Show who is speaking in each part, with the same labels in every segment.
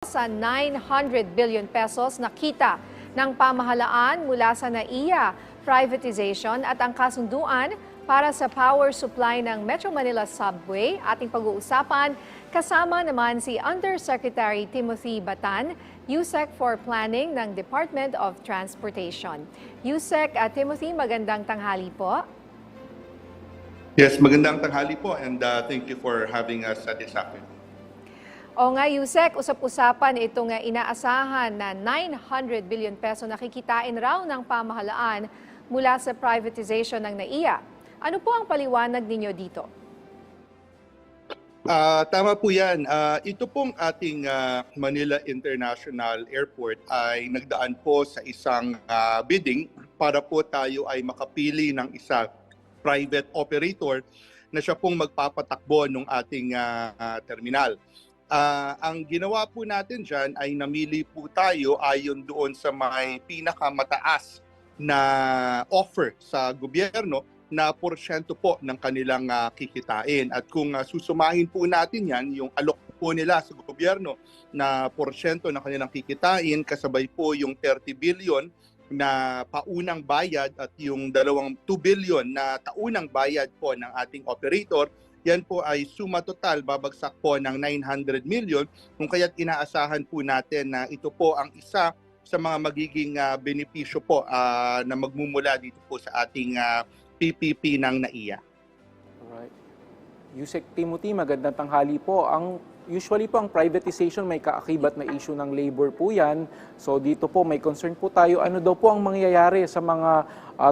Speaker 1: Sa 900 billion pesos na kita ng pamahalaan mula sa NAIA privatization at ang kasunduan para sa power supply ng Metro Manila Subway. Ating pag-uusapan kasama naman si Undersecretary Timothy Batan, USEC for Planning ng Department of Transportation. USEC Timothy, magandang tanghali po.
Speaker 2: Yes, magandang tanghali po and thank you for having us this afternoon.
Speaker 1: O nga, Yusek, usap-usapan itong inaasahan na 900 billion peso na kikitain raw ng pamahalaan mula sa privatization ng NAIA. Ano po ang paliwanag ninyo dito?
Speaker 2: Tama po yan. Ito pong ating Manila International Airport ay nagdaan po sa isang bidding para po tayo ay makapili ng isa private operator na siya pong magpapatakbo ng ating terminal. Ang ginawa po natin dyan ay namili po tayo ayon doon sa may pinakamataas na offer sa gobyerno na porsyento po ng kanilang kikitain. At kung susumahin po natin yan, yung alok po nila sa gobyerno na porsyento ng kanilang kikitain, kasabay po yung 30 billion na paunang bayad at yung 2 billion na taunang bayad po ng ating operator, yan po ay suma total, babagsak po ng 900 million, kung kaya't inaasahan po natin na ito po ang isa sa mga magiging benepisyo po na magmumula dito po sa ating PPP ng NAIA.
Speaker 3: Alright. USEC Timothy, magandang tanghali po. Usually po ang privatization may kaakibat na issue ng labor po yan. So dito po may concern po tayo. Ano daw po ang mangyayari sa mga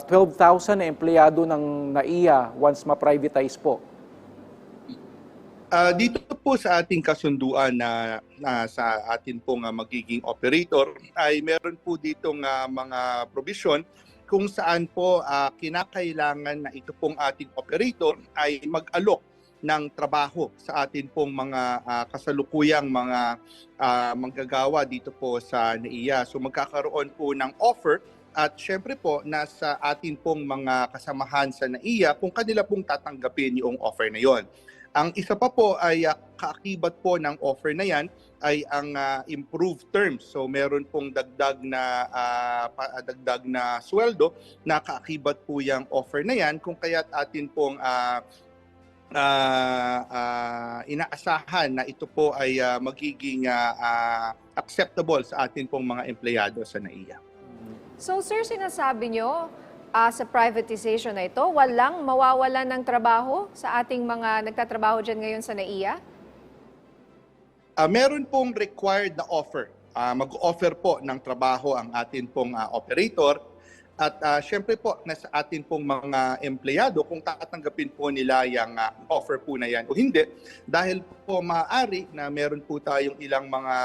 Speaker 3: 12,000 na empleyado ng NAIA once ma-privatize po?
Speaker 2: Dito po sa ating kasunduan na sa atin pong magiging operator ay meron po ditong mga provision kung saan po kinakailangan na ito pong ating operator ay mag-alok ng trabaho sa atin pong mga kasalukuyang mga manggagawa dito po sa NAIA. So magkakaroon po ng offer at syempre po nasa atin pong mga kasamahan sa NAIA kung kanila pong tatanggapin yung offer na yon. Ang isa pa po ay kaakibat po ng offer na yan ay ang improved terms. So meron pong dagdag na sweldo na kaakibat po yung offer na yan kung kaya't atin pong inaasahan na ito po ay magiging acceptable sa atin pong mga empleyado sa NAIA.
Speaker 1: So sir, sinasabi nyo sa privatization na ito, walang mawawalan ng trabaho sa ating mga nagtatrabaho dyan ngayon sa NAIA?
Speaker 2: Meron pong required na offer. Mag-offer po ng trabaho ang atin pong operator. At syempre po, nasa atin pong mga empleyado kung tatanggapin po nila yung offer po na yan o hindi. Dahil po maaari na meron po tayong ilang mga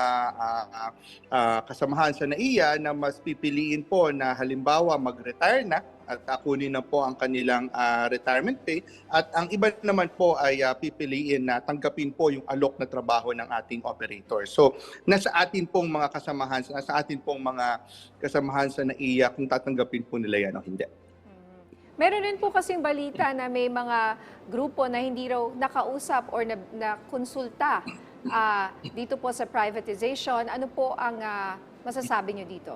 Speaker 2: kasamahan sa NAIA na mas pipiliin po na halimbawa mag-retire na at kunin na po ang kanilang retirement pay. At ang iba naman po ay pipiliin na tanggapin po yung alok na trabaho ng ating operator. So nasa atin pong mga kasamahan, nasa atin pong mga kasamahan sa NAIA kung tatanggapin po nila yan o hindi.
Speaker 1: Meron din po kasing balita na may mga grupo na hindi raw nakausap or na konsulta dito po sa privatization. Ano po ang masasabi nyo dito?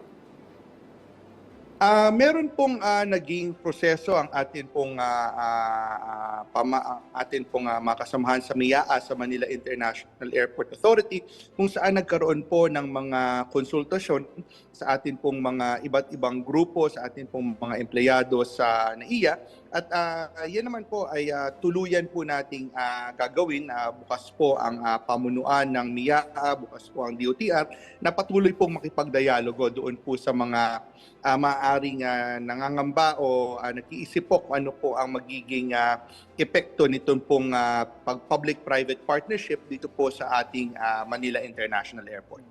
Speaker 2: Meron pong naging proseso ang atin pong makasamahan sa MIAA, sa Manila International Airport Authority, kung saan nagkaroon po ng mga konsultasyon sa atin pong mga iba't ibang grupo, sa atin pong mga empleyado sa NAIA. At yan naman po ay tuluyan po nating gagawin. Bukas po ang pamunuan ng MIAA, bukas po ang DOTR, na patuloy pong makipagdialogo doon po sa mga maaaring nangangamba o nag-iisip po kung ano po ang magiging epekto nitong pong public-private partnership dito po sa ating Manila International Airport.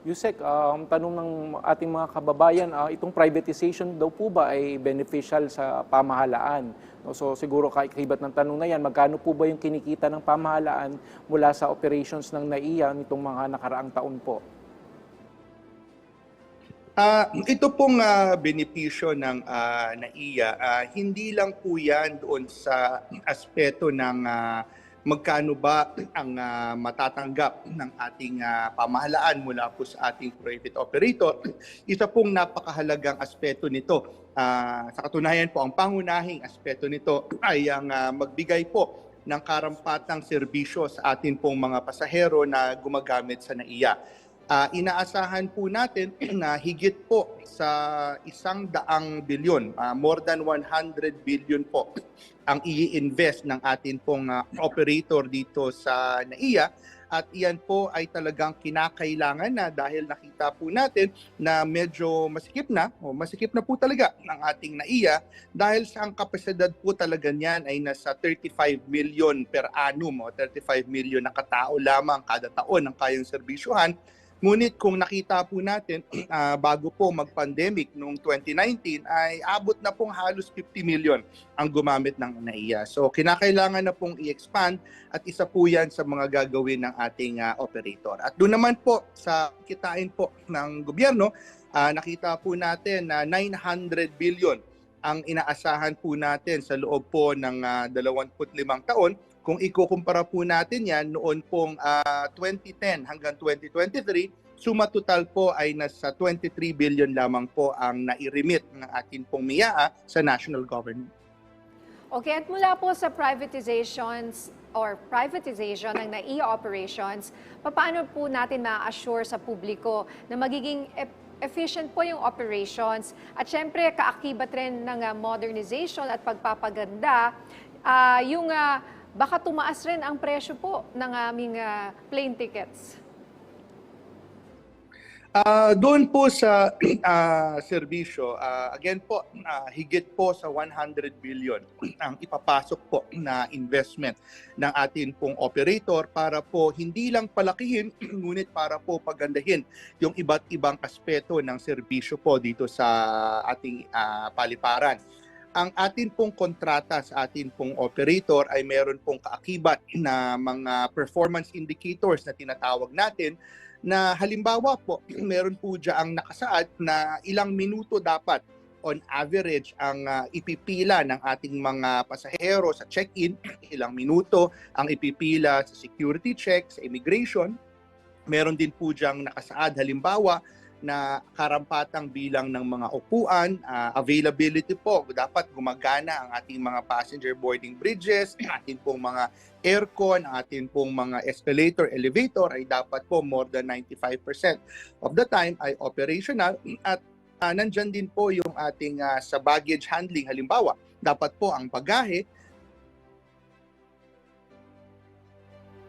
Speaker 3: USEC, tanong ng ating mga kababayan, itong privatization daw po ba ay beneficial sa pamahalaan? So siguro kaibat ng tanong na yan, magkano po ba yung kinikita ng pamahalaan mula sa operations ng NAIA nitong mga nakaraang taon po?
Speaker 2: Ito pong benepisyo ng NAIA, hindi lang po yan doon sa aspeto ng magkano ba ang matatanggap ng ating pamahalaan mula po sa ating private operator. Isa pong napakahalagang aspeto nito. Sa katunayan po, ang pangunahing aspeto nito ay ang magbigay po ng karampatang serbisyo sa atin pong mga pasahero na gumagamit sa NAIA. Inaasahan po natin na higit po sa 100 bilyon, more than 100 billion po ang i-invest ng atin pong operator dito sa NAIA. At iyan po ay talagang kinakailangan na dahil nakita po natin na medyo masikip na po talaga ng ating NAIA dahil sa ang kapasidad po talaga niyan ay nasa 35 million per annum o 35 million na katao lamang kada taon ang kayang serbisyuhan. Ngunit kung nakita po natin, bago po mag-pandemic noong 2019, ay abot na pong halos 50 million ang gumamit ng NAIA. So kinakailangan na pong i-expand at isa po yan sa mga gagawin ng ating operator. At doon naman po sa kitain po ng gobyerno, nakita po natin na 900 billion ang inaasahan po natin sa loob po ng 25 taon. Kung ikukumpara po natin yan noon pong 2010 hanggang 2023, suma total po ay nasa 23 billion lamang po ang nai-remit ng atin pong MIAA sa national government.
Speaker 1: Okay, at mula po sa privatizations or privatization ng NAIA operations, paano po natin ma-assure sa publiko na magiging efficient po yung operations at syempre kaakibat rin ng modernization at pagpapaganda baka tumaas rin ang presyo po ng aming plane tickets?
Speaker 2: Doon po sa serbisyo, again po, higit po sa 100 billion ang ipapasok po na investment ng atin pong operator para po hindi lang palakihin, ngunit para po pagandahin yung iba't ibang aspeto ng serbisyo po dito sa ating paliparan. Ang atin pong kontrata sa atin pong operator ay meron pong kaakibat na mga performance indicators na tinatawag natin na halimbawa po, meron po diyang nakasaad na ilang minuto dapat on average ang ipipila ng ating mga pasahero sa check-in, ilang minuto ang ipipila sa security check, sa immigration. Meron din po diyang nakasaad halimbawa na karampatang bilang ng mga upuan, availability po, dapat gumagana ang ating mga passenger boarding bridges, ating pong mga aircon, ating pong mga escalator, elevator ay dapat po more than 95% of the time ay operational at nandyan din po yung ating sa baggage handling halimbawa, dapat po ang bagahe,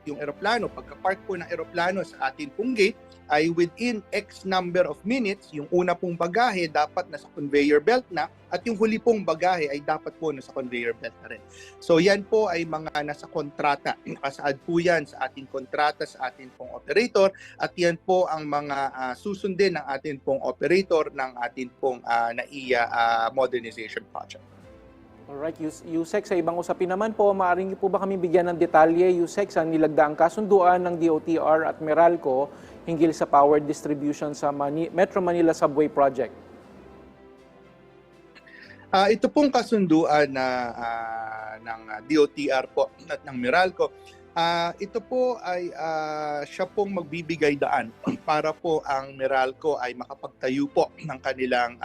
Speaker 2: yung eroplano, pagka-park po ng eroplano sa ating pong gate, ay within X number of minutes, yung una pong bagahe dapat nasa conveyor belt na at yung huli pong bagahe ay dapat po nasa conveyor belt na rin. So yan po ay mga nasa kontrata. Nakasaad po yan sa ating kontrata sa ating pong operator at yan po ang mga susundin ng ating pong operator ng ating pong NAIA modernization project.
Speaker 3: Alright, Yusek, sa ibang usapin naman po, maaaring niyo po ba kami bigyan ng detalye, Yusek, sa nilagdaang kasunduan ng DOTR at Meralco hinggil sa power distribution sa Metro Manila Subway Project?
Speaker 2: Ito pong kasunduan ng DOTR po at ng Meralco, ito po ay siya pong magbibigay daan para po ang Meralco ay makapagtayo po ng kanilang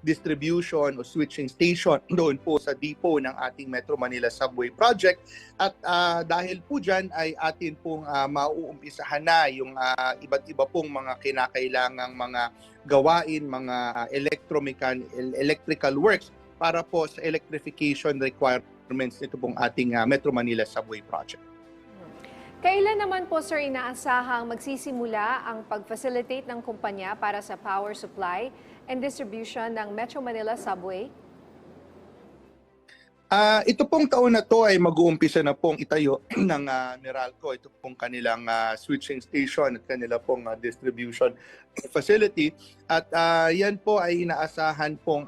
Speaker 2: distribution o switching station doon po sa depot ng ating Metro Manila Subway Project. At dahil po dyan ay atin pong mauumpisahan na yung iba't iba pong mga kinakailangang mga gawain, mga electrical works para po sa electrification requirements nito pong ating Metro Manila Subway Project.
Speaker 1: Kailan naman po, sir, inaasahang magsisimula ang pag-facilitate ng kumpanya para sa power supply and distribution ng Metro Manila Subway?
Speaker 2: Ito pong taon na to ay mag-uumpisa na pong itayo ng Meralco. Ito pong kanilang switching station at kanila pong distribution facility. At yan po ay inaasahan pong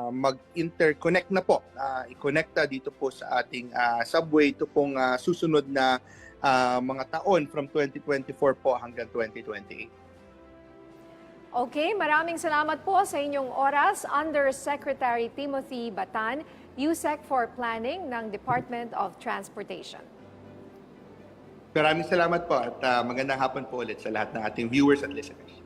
Speaker 2: mag-interconnect na po. I-connecta dito po sa ating subway. Ito pong susunod na mga taon from 2024 po hanggang 2028.
Speaker 1: Okay, maraming salamat po sa inyong oras, Undersecretary Timothy Batan, USEC for Planning ng Department of Transportation.
Speaker 2: Maraming salamat po at magandang hapon po ulit sa lahat ng ating viewers at listeners.